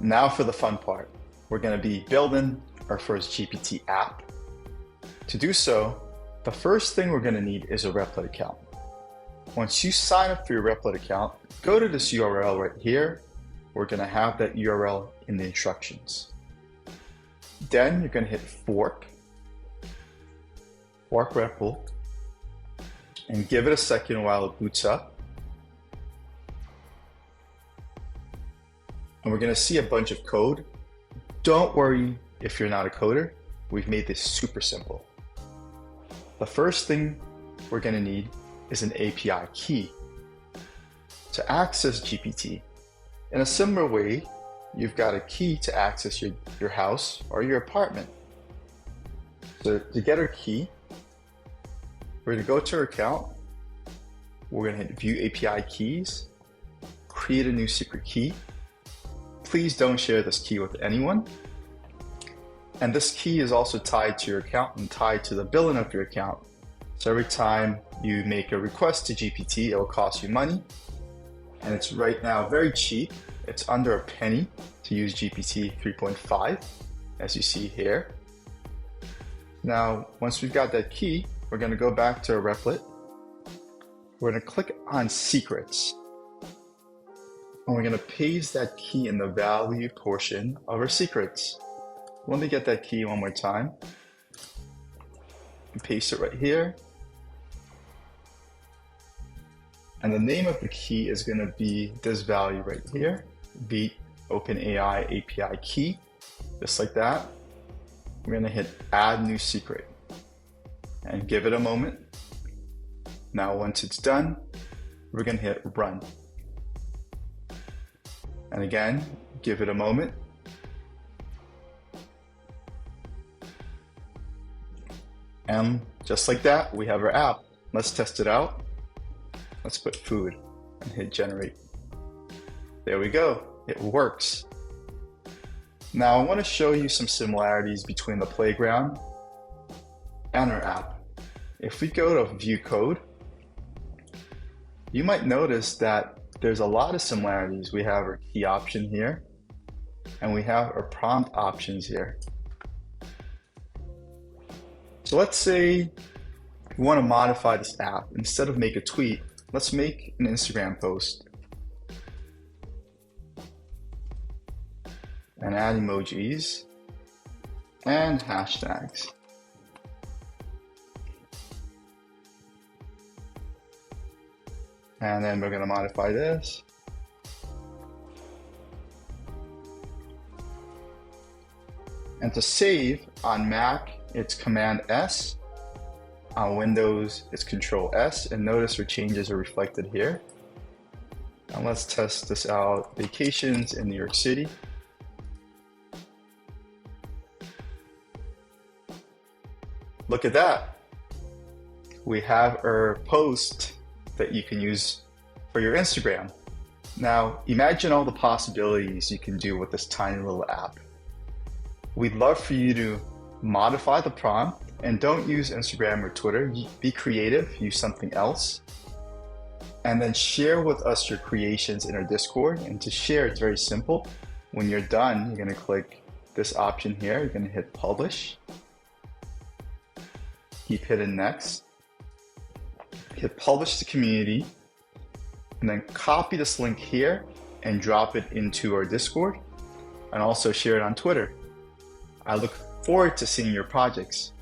Now for the fun part. We're going to be building our first GPT app. To do so, the first thing we're going to need is a Replit account. Once you sign up for your Replit account, go to this URL right here. We're going to have that URL in the instructions. Then you're going to hit fork Replit, and give it a second while it boots up. And we're going to see a bunch of code. Don't worry if you're not a coder. We've made this super simple. The first thing we're going to need is an API key to access GPT. In a similar way, you've got a key to access your house or your apartment. So to get our key, we're going to go to our account. We're going to hit View API Keys, create a new secret key. Please don't share this key with anyone. And this key is also tied to your account and tied to the billing of your account. So every time you make a request to GPT, it will cost you money. And it's right now very cheap. It's under a penny to use GPT 3.5, as you see here. Now, once we've got that key, we're going to go back to our Replit. We're going to click on Secrets. And we're going to paste that key in the value portion of our secrets. Let me get that key one more time. Paste it right here. And the name of the key is going to be this value right here, beat OpenAI API key, just like that. We're going to hit Add New Secret and give it a moment. Now, once it's done, we're going to hit Run. And again, give it a moment. And just like that, we have our app. Let's test it out. Let's put food and hit generate. There we go. It works. Now I want to show you some similarities between the playground and our app. If we go to view code, you might notice that there's a lot of similarities. We have our key option here, and we have our prompt options here. So let's say we want to modify this app. Instead of make a tweet, let's make an Instagram post and add emojis and hashtags. And then we're going to modify this. And to save, on Mac, it's Command S. On Windows, it's Control S. And notice our changes are reflected here. And let's test this out. Vacations in New York City. Look at that. We have our post that you can use for your Instagram. Now, imagine all the possibilities you can do with this tiny little app. We'd love for you to modify the prompt and don't use Instagram or Twitter. Be creative, use something else. And then share with us your creations in our Discord. And to share, it's very simple. When you're done, you're gonna click this option here. You're gonna hit publish. Keep hitting next. Hit publish to community, and then copy this link here and drop it into our Discord, and also share it on Twitter. I look forward to seeing your projects.